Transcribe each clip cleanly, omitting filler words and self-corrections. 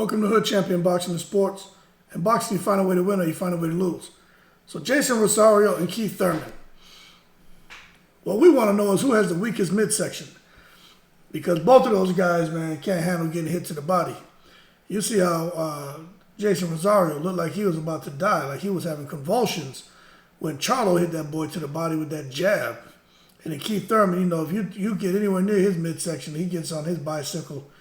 Welcome to Hood Champion Boxing and Sports. In boxing, you find a way to win or you find a way to lose. So Jeison Rosario and Keith Thurman. What we want to know is who has the weakest midsection. Because both of those guys, man, can't handle getting hit to the body. You see how Jeison Rosario looked like he was about to die, like he was having convulsions when Charlo hit that boy to the body with that jab. And then Keith Thurman, you know, if you get anywhere near his midsection, he gets on his bicycle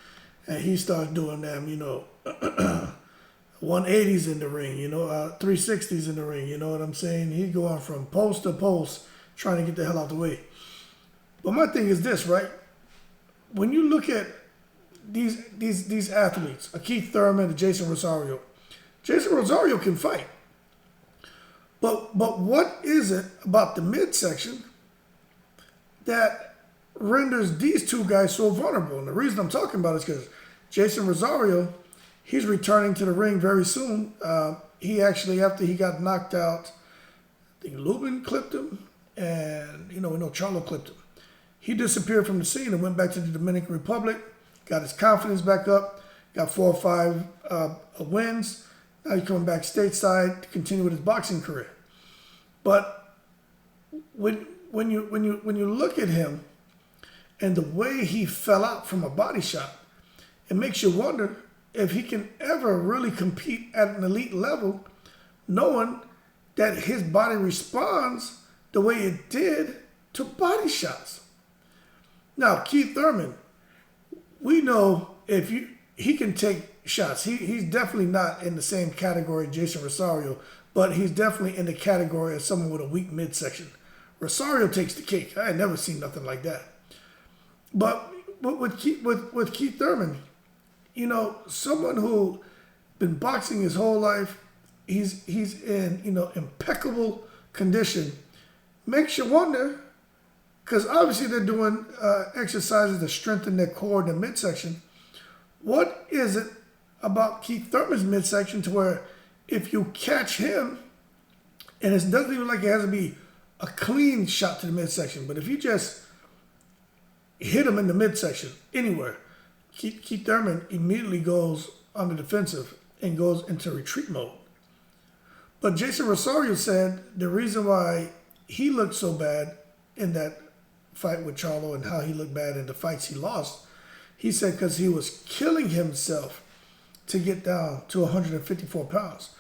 and he starts doing them, you know, 180s in the ring, you know, 360s in the ring, you know what I'm saying? He's going from post to post trying to get the hell out the way. But my thing is this, right? When you look at these athletes, Keith Thurman and Jeison Rosario can fight. But what is it about the midsection that renders these two guys so vulnerable? And the reason I'm talking about is because Jeison Rosario, he's returning to the ring very soon. He actually, after he got knocked out, I think Lubin clipped him, and we know Charlo clipped him. He disappeared from the scene and went back to the Dominican Republic, got his confidence back up, got 4 or 5 wins. Now he's coming back stateside to continue with his boxing career. But when you look at him and the way he fell out from a body shot, it makes you wonder if he can ever really compete at an elite level, knowing that his body responds the way it did to body shots. Now, Keith Thurman, we know he can take shots. He's definitely not in the same category as Jeison Rosario, but he's definitely in the category of someone with a weak midsection. Rosario takes the cake. I had never seen nothing like that. But with Keith Thurman, you know, someone who been boxing his whole life, he's in, impeccable condition. Makes you wonder, because obviously they're doing exercises to strengthen their core in the midsection. What is it about Keith Thurman's midsection to where if you catch him, and it doesn't even like it has to be a clean shot to the midsection, but if you just hit him in the midsection anywhere, Keith Thurman immediately goes on the defensive and goes into retreat mode. But Jeison Rosario said the reason why he looked so bad in that fight with Charlo and how he looked bad in the fights he lost, he said because he was killing himself to get down to 154 pounds.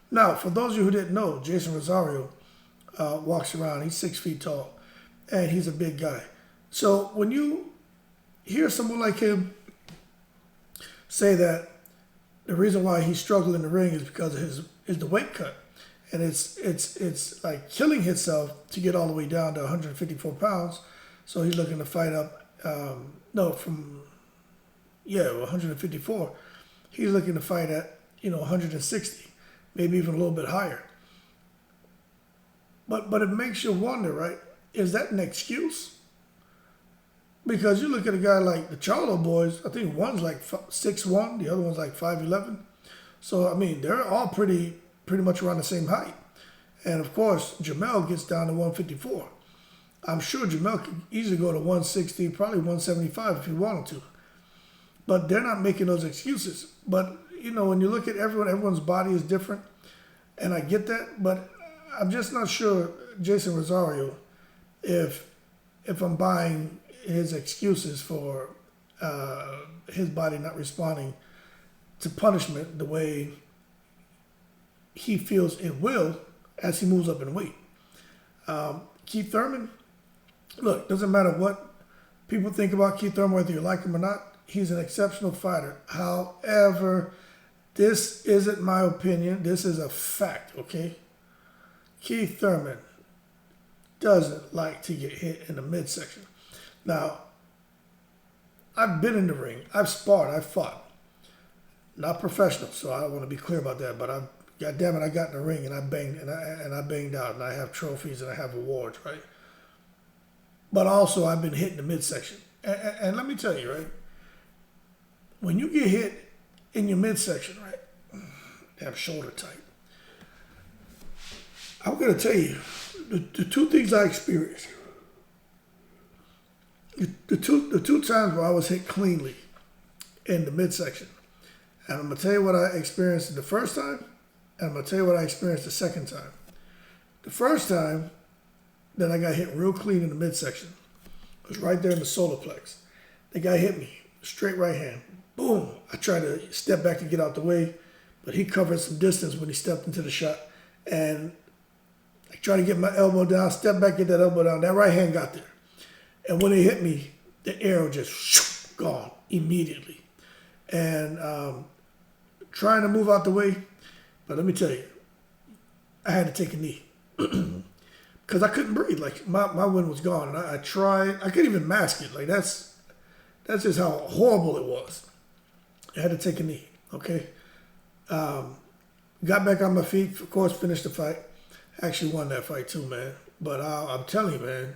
Now, for those of you who didn't know, Jeison Rosario walks around. He's 6 feet tall, and he's a big guy. So when you hear someone like him say that the reason why he struggled in the ring is because of the weight cut, and it's like killing himself to get all the way down to 154 pounds. So he's looking to fight up, 154. He's looking to fight at 160, maybe even a little bit higher. But it makes you wonder, right? Is that an excuse? Because you look at a guy like the Charlo boys, I think one's like 6'1", the other one's like 5'11". So, I mean, they're all pretty much around the same height. And, of course, Jamel gets down to 154. I'm sure Jamel could easily go to 160, probably 175 if he wanted to. But they're not making those excuses. But, when you look at everyone's body is different. And I get that. But I'm just not sure, Jeison Rosario, if I'm buying his excuses for his body not responding to punishment the way he feels it will as he moves up in weight. Keith Thurman, look, doesn't matter what people think about Keith Thurman, whether you like him or not, he's an exceptional fighter. However, this isn't my opinion. This is a fact, okay? Keith Thurman doesn't like to get hit in the midsection. Now, I've been in the ring. I've sparred. I've fought. Not professional, so I want to be clear about that. But God damn it, I got in the ring and I banged and I banged out, and I have trophies and I have awards, right? But also, I've been hit in the midsection. And let me tell you, right? When you get hit in your midsection, right? Damn shoulder tight. I'm gonna tell you the two things I experienced. The two times where I was hit cleanly in the midsection, And I'm going to tell you what I experienced the first time, and I'm going to tell you what I experienced the second time. The first time that I got hit real clean in the midsection, it was right there in the solar plex. The guy hit me, straight right hand. Boom. I tried to step back to get out the way, but he covered some distance when he stepped into the shot. And I tried to get my elbow down, step back, get that elbow down. That right hand got there. And when it hit me, the arrow just gone immediately. And trying to move out the way, but let me tell you, I had to take a knee because I couldn't breathe. Like my wind was gone, and I tried. I couldn't even mask it. Like that's just how horrible it was. I had to take a knee. Okay, got back on my feet. Of course, finished the fight. Actually won that fight too, man. But I'm telling you, man,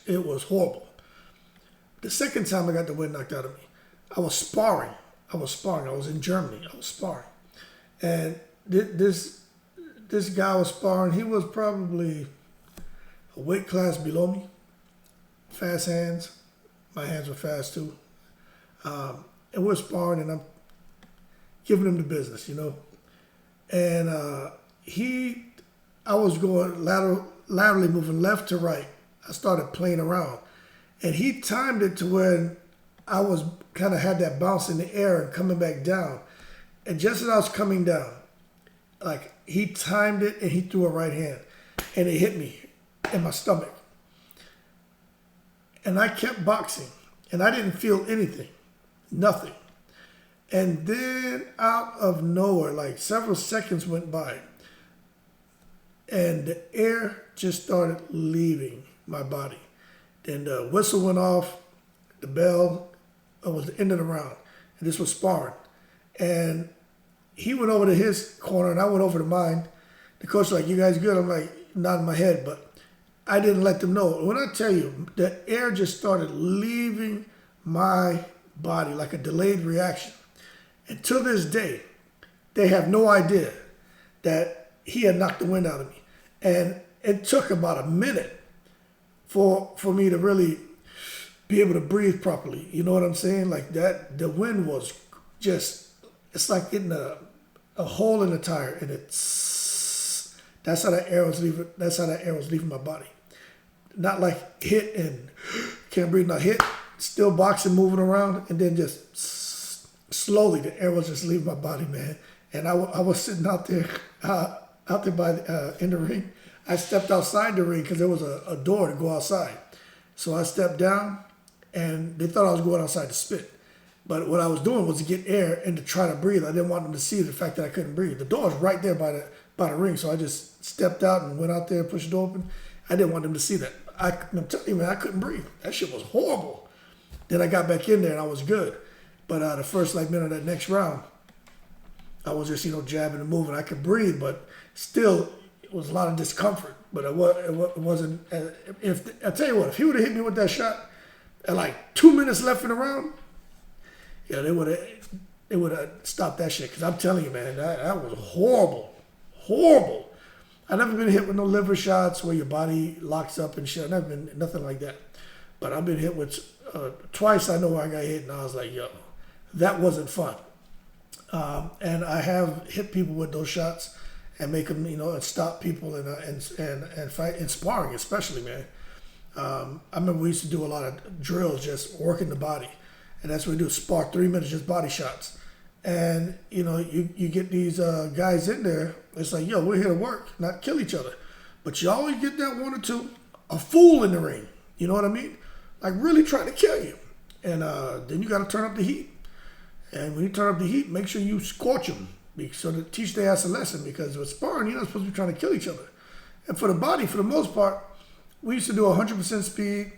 it was horrible. The second time I got the wind knocked out of me, I was sparring. I was in Germany. I was sparring. And this guy was sparring. He was probably a weight class below me. Fast hands. My hands were fast too. And we're sparring, and I'm giving him the business, you know. And I was going laterally moving left to right. I started playing around. And he timed it to where I was kind of had that bounce in the air and coming back down. And just as I was coming down, like he timed it and he threw a right hand and it hit me in my stomach. And I kept boxing and I didn't feel anything, nothing. And then out of nowhere, like several seconds went by and the air just started leaving my body. Then the whistle went off, the bell. It was the end of the round. And this was sparring. And he went over to his corner and I went over to mine. The coach was like, "You guys good?" I'm like, nodding my head, but I didn't let them know. When I tell you, the air just started leaving my body like a delayed reaction. And to this day, they have no idea that he had knocked the wind out of me. And it took about a minute for me to really be able to breathe properly. You know what I'm saying? Like that, the wind was just, it's like getting a hole in the tire and that's how that air was leaving my body. Not like hit and can't breathe, not hit, still boxing, moving around, and then just slowly the air was just leaving my body, man. And I was sitting out there by in the ring. I stepped outside the ring because there was a door to go outside. So I stepped down, and they thought I was going outside to spit. But what I was doing was to get air and to try to breathe. I didn't want them to see the fact that I couldn't breathe. The door was right there by the ring, so I just stepped out and went out there, pushed it open. I didn't want them to see that. I'm telling you, man, I couldn't breathe. That shit was horrible. Then I got back in there, and I was good. But the first minute of that next round, I was just, jabbing and moving. I could breathe, but still, it was a lot of discomfort. But it wasn't. I tell you what, if he would have hit me with that shot at like 2 minutes left in the round, yeah, they would have stopped that shit. Because I'm telling you, man, that was horrible, horrible. I've never been hit with no liver shots where your body locks up and shit. I've never been nothing like that. But I've been hit with twice. I know where I got hit, and I was like, yo, that wasn't fun. And I have hit people with those shots and make them, and stop people and fight and sparring, especially, man. I remember we used to do a lot of drills, just working the body, and that's what we do: spar 3 minutes, just body shots. And you get these guys in there. It's like, yo, we're here to work, not kill each other. But you always get that one or two, a fool in the ring. You know what I mean? Like really trying to kill you. And then you got to turn up the heat. And when you turn up the heat, make sure you scorch them, so to teach their ass a lesson. Because with sparring, you're not supposed to be trying to kill each other. And for the body, for the most part, we used to do 100% speed,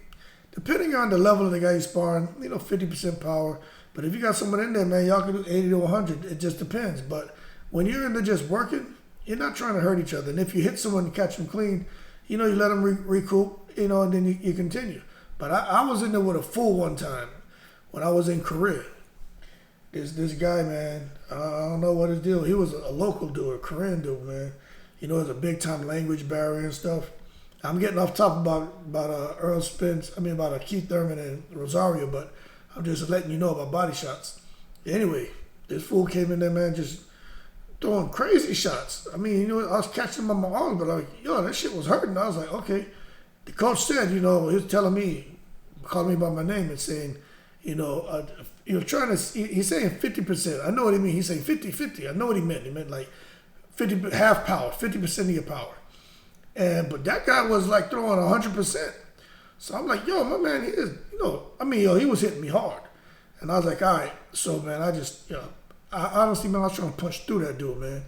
depending on the level of the guy you're sparring. 50% power. But if you got someone in there, man, y'all can do 80 to 100. It just depends. But when you're in there just working, you're not trying to hurt each other. And if you hit someone and catch them clean, you let them recoup, and then you continue. But I was in there with a fool one time when I was in Korea. This guy, man, I don't know what his deal. He was a local dude, a Korean dude, man. There's a big time language barrier and stuff. I'm getting off top about Earl Spence. About Keith Thurman and Rosario, but I'm just letting you know about body shots. Anyway, This fool came in there, man, just throwing crazy shots. I mean, you know, I was catching him on my arms, but like, yo, that shit was hurting. I was like, okay. The coach said, you know, he was telling me, calling me by my name and saying, you know, trying to, he's saying 50%. I know what he means. He's saying 50-50. I know what he meant. He meant like 50, half power, 50% of your power. But that guy was like throwing 100%. So I'm like, yo, my man, he is, you know, I mean, yo, he was hitting me hard. And I was like, all right. So, man, I just, you know, I honestly, man, I was trying to punch through that dude, man.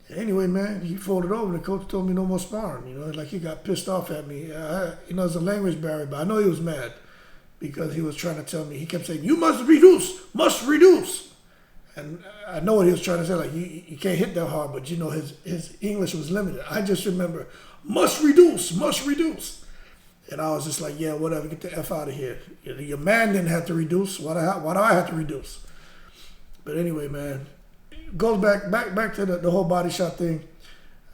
Anyway, man, he folded over. And the coach told me no more sparring. You know, like he got pissed off at me. You know, it's a language barrier, but I know he was mad because he was trying to tell me. He kept saying, "You must reduce." And I know what he was trying to say. Like you can't hit that hard, but you know his English was limited. I just remember must reduce. And I was just like, yeah, whatever, get the F out of here. Your man didn't have to reduce. Why do I have to reduce? But anyway, man, goes back to the whole body shot thing.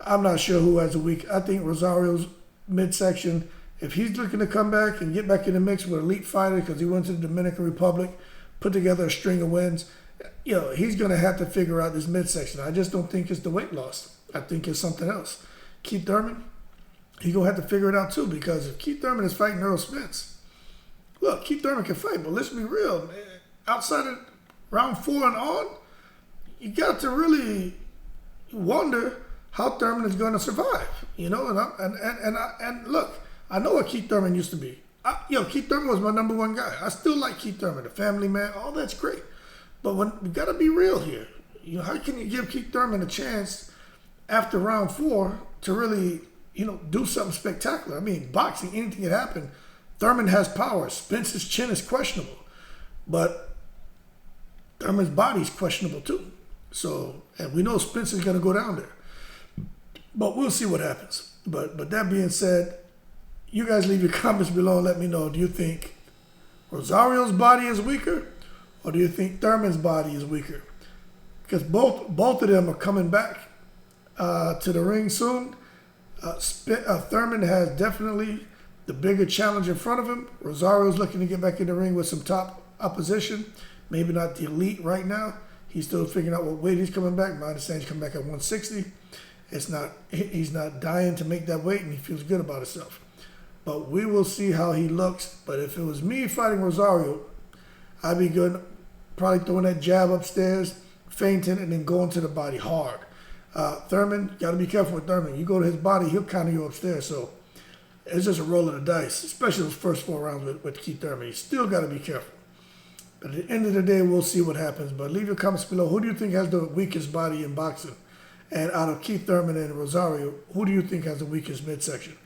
I'm not sure who has a week. I think Rosario's midsection, if he's looking to come back and get back in the mix with elite fighter because he went to the Dominican Republic, put together a string of wins, you know, he's going to have to figure out this midsection. I just don't think it's the weight loss. I think it's something else. Keith Thurman, he's going to have to figure it out too, because if Keith Thurman is fighting Earl Spence, look, Keith Thurman can fight, but let's be real, man. Outside of round 4 and on, you got to really wonder how Thurman is going to survive, you know. And look, I know what Keith Thurman used to be. Keith Thurman was my number one guy. I still like Keith Thurman, the family man, all that's great. But we got to be real here. You know, how can you give Keith Thurman a chance after round 4 to really, you know, do something spectacular? I mean, boxing, anything can happen. Thurman has power. Spence's chin is questionable, but Thurman's body is questionable too. So, and we know Spence is going to go down there. But we'll see what happens. But that being said, you guys leave your comments below and let me know. Do you think Rosario's body is weaker, or do you think Thurman's body is weaker? Because both of them are coming back to the ring soon. Thurman has definitely the bigger challenge in front of him. Rosario's looking to get back in the ring with some top opposition. Maybe not the elite right now. He's still figuring out what weight he's coming back. My understanding he's coming back at 160. He's not dying to make that weight, and he feels good about himself. But we will see how he looks. But if it was me fighting Rosario, I'd be good, probably throwing that jab upstairs, feinting, and then going to the body hard. Thurman, got to be careful with Thurman. You go to his body, he'll counter you upstairs. So it's just a roll of the dice, especially those first 4 rounds with Keith Thurman. You still got to be careful. But at the end of the day, we'll see what happens. But leave your comments below. Who do you think has the weakest body in boxing? And out of Keith Thurman and Rosario, who do you think has the weakest midsection?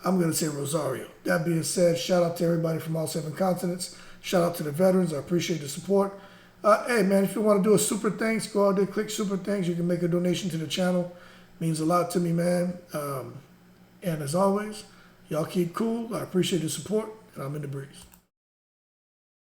I'm going to say Rosario. That being said, shout out to everybody from all 7 continents. Shout out to the veterans. I appreciate the support. Hey, man, if you want to do a super thanks, go out there, click super thanks. You can make a donation to the channel. Means a lot to me, man. And as always, y'all keep cool. I appreciate the support, and I'm in the breeze.